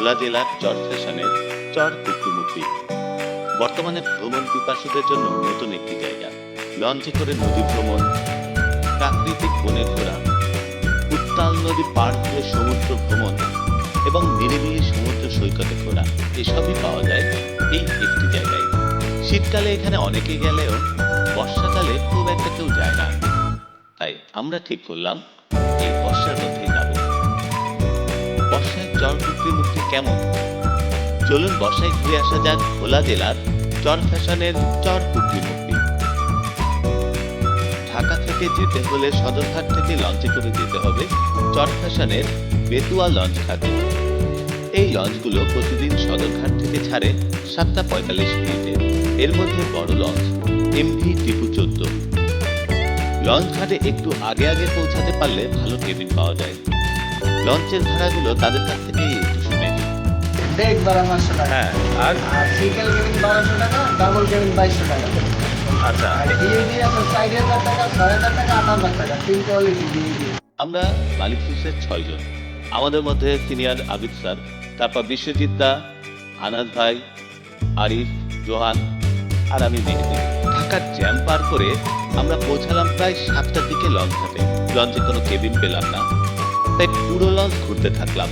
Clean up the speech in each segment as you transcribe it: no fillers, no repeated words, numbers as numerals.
ভোলা জেলার চরফ্যাশনের চর কুকরিমুখী। বর্তমানে ভ্রমণ পিপাসুদের জন্য নতুন একটি জায়গা। লঞ্চে করে নদী ভ্রমণ, প্রাকৃতিক বনে ঘোরা, উত্তাল নদী পার হয়ে সমুদ্র ভ্রমণ এবং নিরিবিলি সমুদ্র সৈকতে ঘোরা, এসবই পাওয়া যায় এই একটি জায়গায়। শীতকালে এখানে অনেকে গেলেও বর্ষাকালে খুব একটা কেউ যায় না। তাই আমরা ঠিক করলাম এই বর্ষার মধ্যেই যাব। বর্ষায় চর কুকরিমুখী কেমন? চলুন বর্ষায় ঘুরে আসা যাক ভোলা জেলার চরফ্যাশনের চর কুকরিমুখী। ঢাকা থেকে যেতে হলে সদরঘাট থেকে লঞ্চে করে যেতে হবে চরফ্যাশনের বেতুয়া লঞ্চ ঘাটে। এই লঞ্চগুলো প্রতিদিন সদরঘাট থেকে ছাড়ে 7:45 এর মধ্যে বড় লঞ্চ MV টিপু 14। লঞ্চ ঘাটে একটু আগে আগে পৌঁছাতে পারলে ভালো কেবিন পাওয়া যায়। লঞ্চের ভাড়াগুলো তাদের কাছ থেকে একটু শুনে নিই। ডেক ভাড়া 500 টাকা। হ্যাঁ, আর সিঙ্গেল কেবিন 1200 টাকা, ডাবল কেবিন 2200 টাকা। আচ্ছা, আর ডিএডি আছে 4000 টাকা, 6000 টাকা, 8000 টাকা। তিনটে অলরেডি ডিএডি। আমরা মালিক ফিসের 6 জন। আমাদের মধ্যে সিনিয়র আবিদ স্যার, তারপর বিশ্বজিৎ দা, আনাজ ভাই, আরিফ, জোহান আর আমি মেহেদি। ঢাকার জ্যাম পার করে আমরা পৌঁছালাম প্রায় 7টার দিকে লঞ্চ ঘাটে। লঞ্চে কোনো কেবিন পেলাম না, তাই পুরো লঞ্চ ঘুরতে থাকলাম।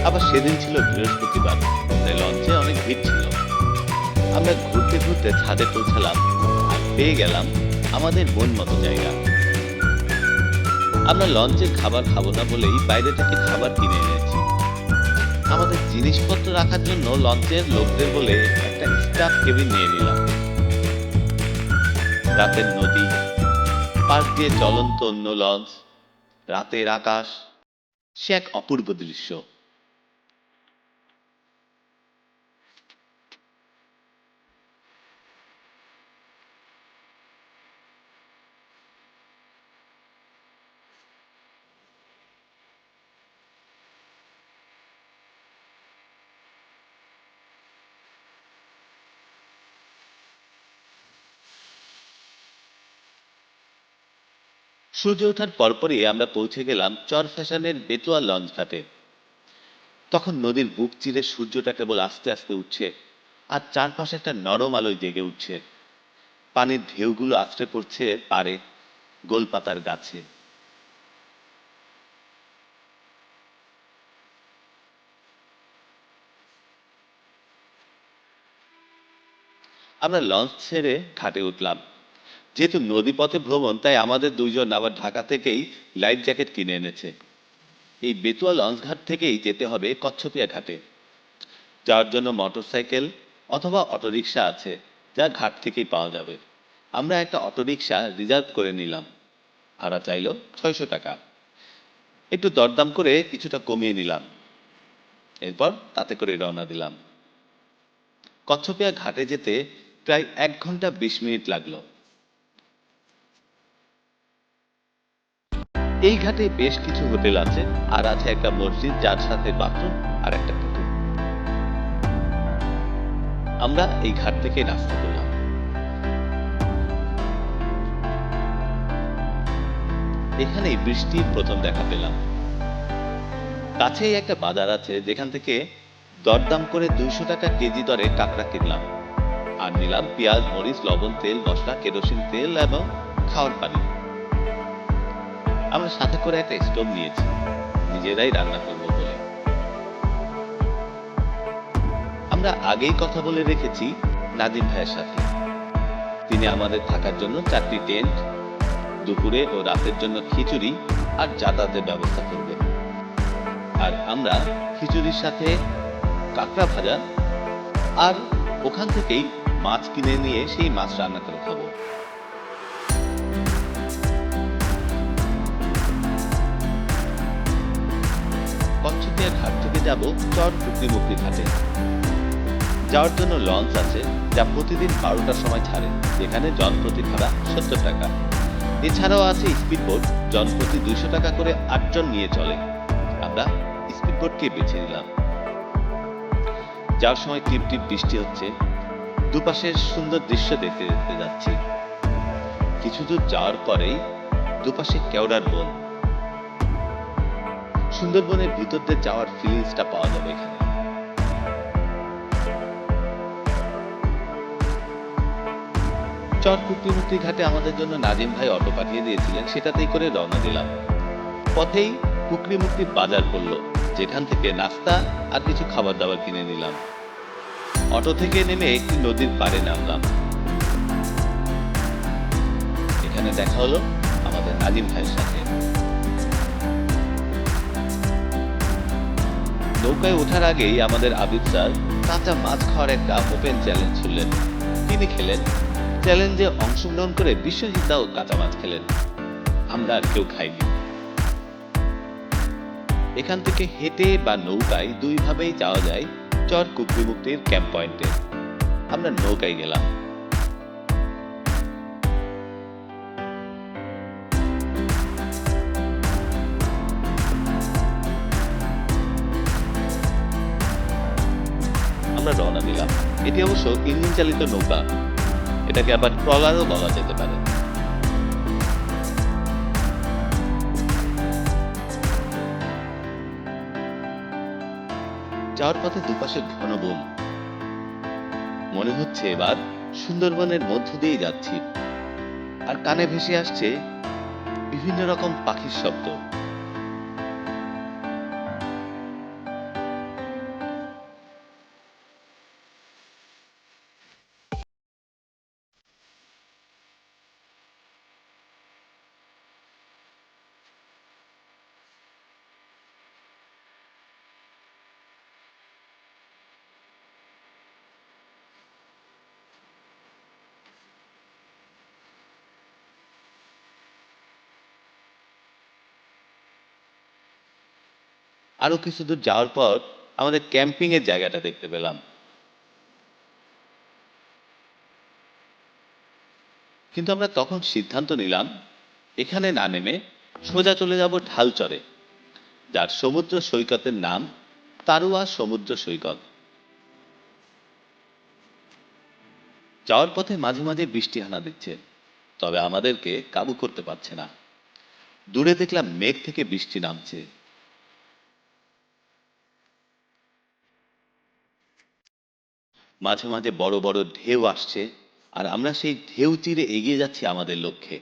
আবার সেদিন ছিল বৃহস্পতিবার, তাই লঞ্চে অনেক ভিড় ছিল। আমরা ঘুরতে ঘুরতে ছাদে পৌঁছালাম আর পেয়ে গেলাম আমাদের মন মতো জায়গা। আমরা লঞ্চের খাবার খাবো না বলেই বাইরে থেকে খাবার কিনে এনেছি। আমাদের জিনিসপত্র রাখার জন্য লঞ্চের লোকদের বলে একটা স্টাফ কেবিন নিয়ে নিলাম। রাতের নদী, পাশ দিয়ে চলন্ত অন্য লঞ্চ, রাতের আকাশ, সে এক অপূর্ব দৃশ্য। সূর্য ওঠার পরপরই আমরা পৌঁছে গেলাম চরফ্যাশনের বেতুয়া লঞ্চ ঘাটে। তখন নদীর বুক চিরে সূর্যটা কেবল আস্তে আস্তে উঠছে আর চারপাশে একটা নরম আলোয় জেগে উঠছে। পানির ঢেউগুলো আছড়ে পড়ছে পাড়ে, গোলপাতার গাছে। আমরা লঞ্চ ছেড়ে ঘাটে উঠলাম। যেহেতু নদীপথে ভ্রমণ, তাই আমাদের দুইজন আবার ঢাকা থেকেই লাইফ জ্যাকেট কিনে এনেছে। এই বেতুয়া লঞ্চ ঘাট থেকেই যেতে হবে কচ্ছপিয়া ঘাটে। যাওয়ার জন্য মোটরসাইকেল অথবা অটোরিকশা আছে, যা ঘাট থেকেই পাওয়া যাবে। আমরা একটা অটোরিকশা রিজার্ভ করে নিলাম। ভাড়া চাইল 600 টাকা। একটু দরদাম করে কিছুটা কমিয়ে নিলাম। এরপর তাতে করে রওনা দিলাম। কচ্ছপিয়া ঘাটে যেতে প্রায় 1 ঘন্টা 20 মিনিট লাগলো। এই ঘাটে বেশ কিছু হোটেল আছে আর আছে একটা মসজিদ, যার সাথে বাথরুম আর একটা পুকুর। আমরা এই ঘাট থেকে নাস্তা করলাম। এখানেই বৃষ্টির প্রথম দেখা পেলাম। কাছেই একটা বাজার আছে, যেখান থেকে দরদাম করে 200 টাকা কেজি দরে কাঁকড়া কিনলাম আর নিলাম পেঁয়াজ, মরিচ, লবণ, তেল, মশলা, কেরোসিন তেল এবং খাওয়ার পানি। আমরা সাথে করে একটা স্টোভ নিয়েছি, নিজেরাই রান্না করবো বলে। আমরা আগেই কথা বলে রেখেছি নাদিম ভাইয়ের সাথে। তিনি আমাদের থাকার জন্য 4টি টেন্ট, দুপুরে ও রাতের জন্য খিচুড়ি আর যাতায়াতের ব্যবস্থা করবেন। আর আমরা খিচুড়ির সাথে কাঁকড়া ভাজা আর ওখান থেকেই মাছ কিনে নিয়ে সেই মাছ রান্না করে খাবো। কচ্ছপিয়া ঘাট থেকে যাব চর কুকরিমুখী ঘাটে। যাওয়ার জন্য লঞ্চ আছে, যা প্রতিদিন 12টার সময় ছাড়ে, যেখানে জনপ্রতি ভাড়া 70 টাকা। এছাড়াও আছে স্পিডবোট, জনপ্রতি 200 টাকা করে 8 জন নিয়ে চলে। আমরা স্পিডবোটকে বেছে নিলাম। যাওয়ার সময় টিপ টিপ বৃষ্টি হচ্ছে। দুপাশের সুন্দর দৃশ্য দেখতে দেখতে যাচ্ছি। কিছু দূর যাওয়ার পরেই দুপাশে কেওড়ার বন। সুন্দরবনের ভিতর দিয়ে যাওয়ার ফিলিংসটা পাওয়া যাবে এখানে। চর কুকরিমুক্তি ঘাটে আমাদের জন্য নাজিম ভাই অটো পাঠিয়ে দিয়েছিলেন, সেটাতেই করে রওনা দিলাম। পথেই কুকরিমুক্তি বাজার পড়লো, যেখান থেকে নাস্তা আর কিছু খাবার দাবার কিনে নিলাম। অটো থেকে নেমে একটি নদীর পাড়ে নামলাম। এখানে দেখা হলো আমাদের নাজিম ভাইয়ের সাথে। নৌকায় ওঠার আগেই আমাদের আবিদ স্যার কাঁচা মাছ খাওয়ার একটা ওপেন চ্যালেঞ্জ ছুড়লেন। তিনি খেলেন, চ্যালেঞ্জে অংশগ্রহণ করে বিশ্বজিৎদাও কাঁচা মাছ খেলেন। আমরা আর কেউ খাইনি। এখান থেকে হেঁটে বা নৌকায় দুইভাবেই যাওয়া যায় চর কুকরিমুক্তির ক্যাম্প পয়েন্টে। আমরা নৌকায় গেলাম। আমরা রওনা দিলাম। এটি অবশ্য ইঞ্জিন চালিত নৌকা, এটাকে আবার ট্রলারও বলা যেতে পারে। যাওয়ার পথে দুপাশে ঘন বন। মনে হচ্ছে এবার সুন্দরবনের মধ্য দিয়ে যাচ্ছি, আর কানে ভেসে আসছে বিভিন্ন রকম পাখির শব্দ। আরো কিছু দূর যাওয়ার পর আমাদের ক্যাম্পিং এর জায়গাটা দেখতে পেলাম। কিন্তু আমরা তখন সিদ্ধান্ত নিলাম এখানে না নেমে সোজা চলে যাব ঢালচরে, যার সমুদ্র সৈকতের নাম তারুয়া সমুদ্র সৈকত। যাওয়ার পথে মাঝে মাঝে বৃষ্টি হানা দিচ্ছে, তবে আমাদেরকে কাবু করতে পারছে না। দূরে দেখলাম মেঘ থেকে বৃষ্টি নামছে। মাঝে মাঝে বড় বড় ঢেউ আসছে, আর আমরা সেই ঢেউ চিরে এগিয়ে যাচ্ছি আমাদের লক্ষ্যে।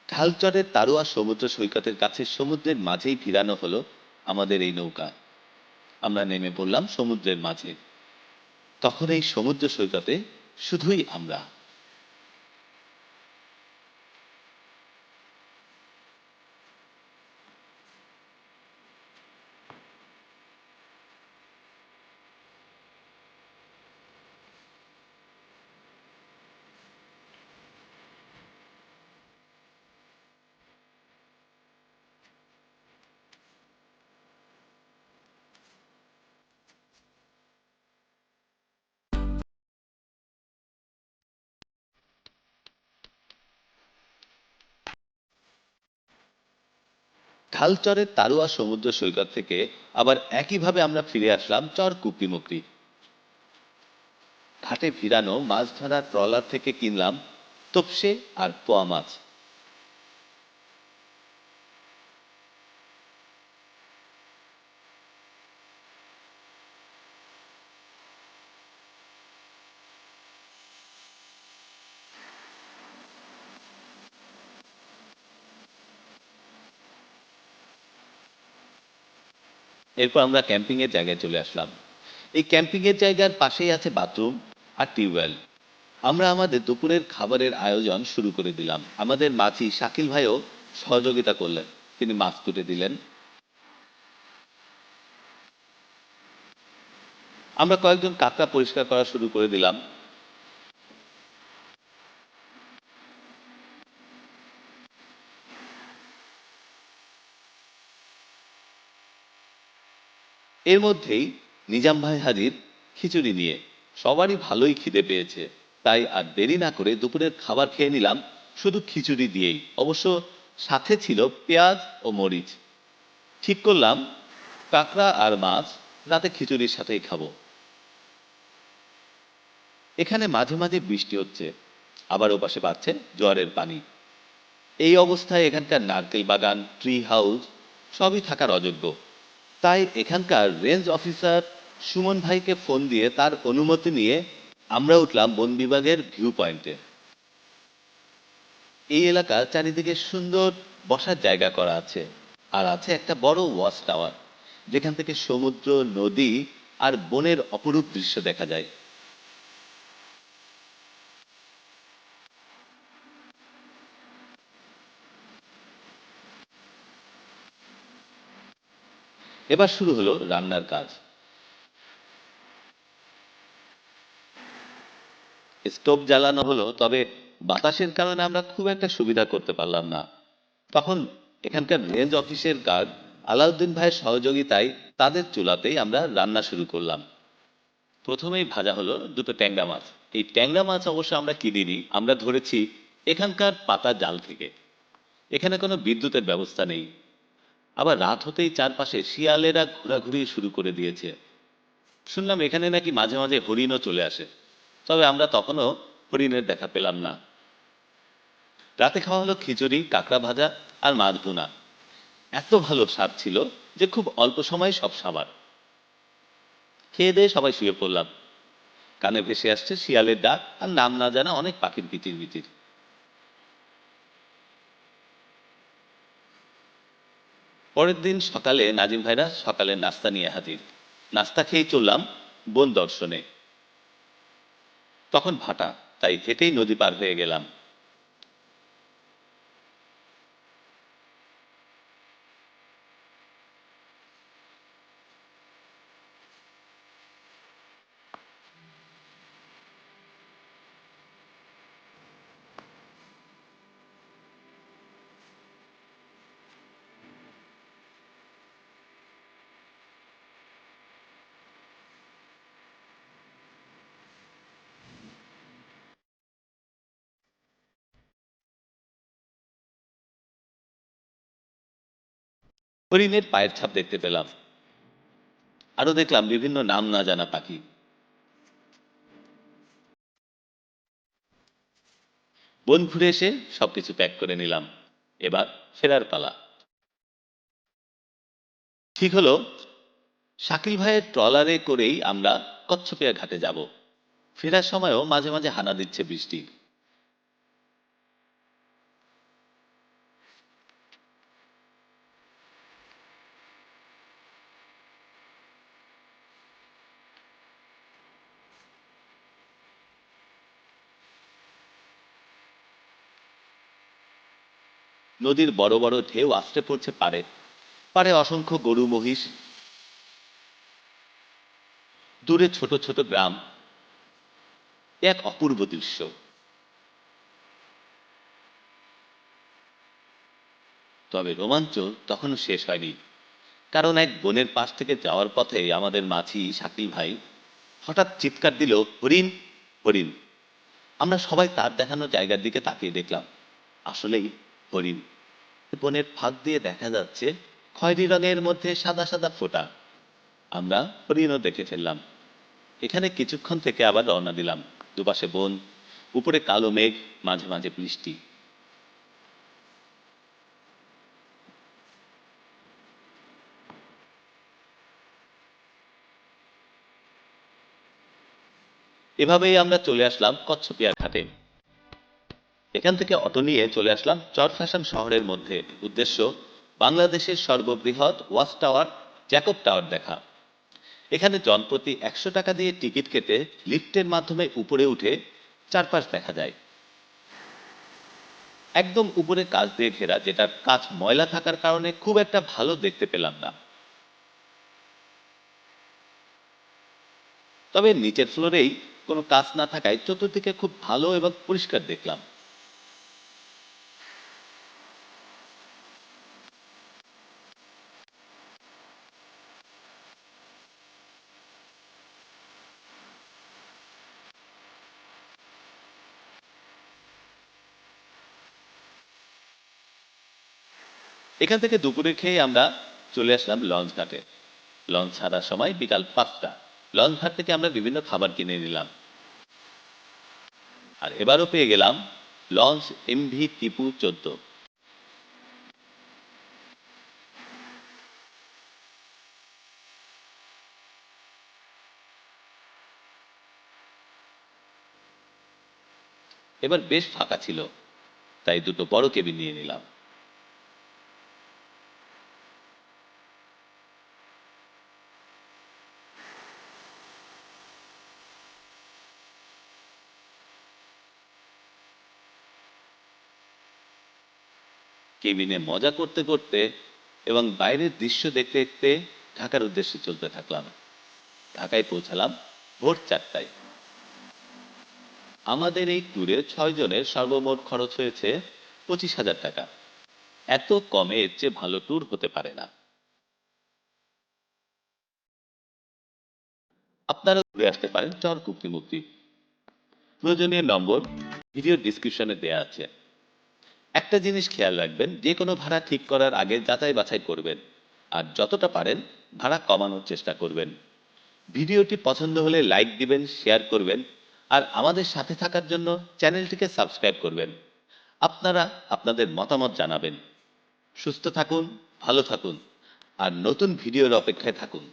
ঢালচরের তারুয়া সমুদ্র সৈকতের কাছে সমুদ্রের মাঝেই ভিড়ানো হলো আমাদের এই নৌকা। আমরা নেমে পড়লাম সমুদ্রের মাঝে। তখন এই সমুদ্র সৈকতে শুধুই আমরা। ঢালচরের তারুয়া সমুদ্র সৈকত থেকে আবার একইভাবে আমরা ফিরে আসলাম চর কুকরিমুক্তি। ঘাটে ভিড়ানো মাছ ধরার ট্রলার থেকে কিনলাম তোপসে আর পোয়া মাছ। এরপর আমরা ক্যাম্পিং এর জায়গায় চলে আসলাম। এই ক্যাম্পিং এর জায়গার পাশেই আছে বাথরুম আর টিউবওয়েল। আমরা আমাদের দুপুরের খাবারের আয়োজন শুরু করে দিলাম। আমাদের মাঝি শাকিল ভাইও সহযোগিতা করলেন, তিনি মাছ তুলে দিলেন। আমরা কয়েকজন কাঁকড়া পরিষ্কার করা শুরু করে দিলাম। এর মধ্যেই নিজাম ভাই হাজির খিচুড়ি নিয়ে। সবারই ভালোই খিদে পেয়েছে, তাই আর দেরি না করে দুপুরের খাবার খেয়ে নিলাম শুধু খিচুড়ি দিয়েই। অবশ্য সাথে ছিল পেঁয়াজ ও মরিচ। ঠিক করলাম কাঁকড়া আর মাছ রাতে খিচুড়ির সাথেই খাবো। এখানে মাঝে মাঝে বৃষ্টি হচ্ছে, আবার ওপাশে বাড়ছে জোয়ারের পানি। এই অবস্থায় এখানকার নারকেল বাগান, ট্রি হাউস সবই থাকার অযোগ্য। তাই এখানকার রেঞ্জ অফিসার সুমন ভাইকে ফোন দিয়ে তার অনুমতি নিয়ে আমরা উঠলাম বন বিভাগের ভিউ পয়েন্টে। এই এলাকার চারিদিকে সুন্দর বসার জায়গা করা আছে, আর আছে একটা বড় ওয়াচ টাওয়ার, যেখান থেকে সমুদ্র, নদী আর বনের অপরূপ দৃশ্য দেখা যায়। এবার শুরু হলো রান্নার কাজ। স্টোভ জ্বালানো হলো, তবে বাতাসের কারণে আমরা খুব একটা সুবিধা করতে পারলাম না। তখন এখানকার রেঞ্জ অফিসের গার্ড আলাউদ্দিন ভাইয়ের সহযোগিতায় তাদের চুলাতেই আমরা রান্না শুরু করলাম। প্রথমেই ভাজা হলো দুটো ট্যাংরা মাছ। এই ট্যাংরা মাছ অবশ্য আমরা কিনিনি, আমরা ধরেছি এখানকার পাতা জাল থেকে। এখানে কোনো বিদ্যুতের ব্যবস্থা নেই। আবার রাত হতেই চারপাশে শিয়ালেরা ঘোরাঘুরি শুরু করে দিয়েছে। শুনলাম এখানে নাকি মাঝে মাঝে হরিণও চলে আসে, তবে আমরা তখনও হরিণের দেখা পেলাম না। রাতে খাওয়া হলো খিচুড়ি, কাঁকড়া ভাজা আর মাছ ভুনা। এত ভালো স্বাদ ছিল যে খুব অল্প সময়ে সব সাবার। খেয়ে দিয়ে সবাই শুয়ে পড়লাম। কানে ভেসে আসছে শিয়ালের ডাক আর নাম না জানা অনেক পাখির কিচিরমিচির। পরের দিন সকালে নাজিম ভাইরা সকালে নাস্তা নিয়ে হাজির। নাস্তা খেয়েই চললাম বন দর্শনে। তখন ভাটা, তাই হেঁটেই নদী পার হয়ে গেলাম। হরিণের পায়ের ছাপ দেখতে পেলাম, আরো দেখলাম বিভিন্ন নাম না জানা পাখি। বন ঘুরে এসে সবকিছু প্যাক করে নিলাম। এবার ফেরার পালা। ঠিক হলো শাকিল ভাইয়ের ট্রলারে করেই আমরা কচ্ছপিয়া ঘাটে যাব। ফেরার সময়ও মাঝে মাঝে হানা দিচ্ছে বৃষ্টি। নদীর বড় বড় ঢেউ আছড়ে পড়ছে পাড়ে। পাড়ে অসংখ্য গরু মহিষ, দূরে ছোট ছোট গ্রাম। এক অপূর্ব দৃশ্য। তবে রোমাঞ্চ তখনও শেষ হয়নি, কারণ এক বনের পাশ থেকে যাওয়ার পথে আমাদের মাঝি শাকিল ভাই হঠাৎ চিৎকার দিল, হরিণ, হরিণ। আমরা সবাই তার দেখানো জায়গার দিকে তাকিয়ে দেখলাম। আসলেই হরিণ। বনের ফাঁক দিয়ে দেখা যাচ্ছে খয়েরি রঙের মধ্যে সাদা সাদা ফোঁটা। আমরা হরিণও দেখে ফেললাম। এখানে কিছুক্ষণ থেকে আবার রওনা দিলাম। দুপাশে বন, উপরে কালো মেঘ, মাঝে মাঝে বৃষ্টি। এভাবেই আমরা চলে আসলাম কচ্ছপিয়া ঘাটে। এখান থেকে অটো নিয়ে চলে আসলাম চরফ্যাশন শহরের মধ্যে। উদ্দেশ্য বাংলাদেশের সর্ববৃহৎ ওয়াচ টাওয়ার জ্যাকব টাওয়ার দেখা। এখানে জনপ্রতি 100 টাকা দিয়ে টিকিট কেটে লিফটের মাধ্যমে উপরে উঠে চারপাশ দেখা যায়। একদম উপরে কাঁচ দিয়ে ঘেরা, যেটার কাঁচ ময়লা থাকার কারণে খুব একটা ভালো দেখতে পেলাম না। তবে নিচের ফ্লোরেই কোনো কাঁচ না থাকায় চতুর্দিকে খুব ভালো এবং পরিষ্কার দেখলাম। এখান থেকে দুপুরে খেয়ে আমরা চলে আসলাম লঞ্চ ঘাটে। লঞ্চ ছাড়ার সময় বিকাল 5টা। লঞ্চ ঘাট থেকে আমরা বিভিন্ন খাবার কিনে নিলাম। আর এবারও পেয়ে গেলাম লঞ্চ এমভি টিপু 14। এবার বেশ ফাঁকা ছিল, তাই দুটো বড় কেবিন নিয়ে নিলাম। কেবিনে মজা করতে করতে এবং বাইরের দৃশ্য দেখতে দেখতে ঢাকার উদ্দেশ্যে চলতে থাকলাম। ঢাকায় পৌঁছালাম ভোর 4টায়। আমাদের এই ট্যুরে 6 জনের সর্বমোট খরচ হয়েছে 25,000 টাকা। এত কমে এর চেয়ে ভালো ট্যুর হতে পারে না। আপনারা ঘুরে আসতে পারেন চর কুক্তিমুক্তি। প্রয়োজনীয় নম্বর ভিডিও ডিসক্রিপশনে দেয়া আছে। একটা জিনিস খেয়াল রাখবেন, যে কোনো ভাড়া ঠিক করার আগে যাচাই বাছাই করবেন, আর যতটা পারেন ভাড়া কমানোর চেষ্টা করবেন। ভিডিওটি পছন্দ হলে লাইক দিবেন, শেয়ার করবেন, আর আমাদের সাথে থাকার জন্য চ্যানেলটিকে সাবস্ক্রাইব করবেন। আপনারা আপনাদের মতামত জানাবেন। সুস্থ থাকুন, ভালো থাকুন, আর নতুন ভিডিওর অপেক্ষায় থাকুন।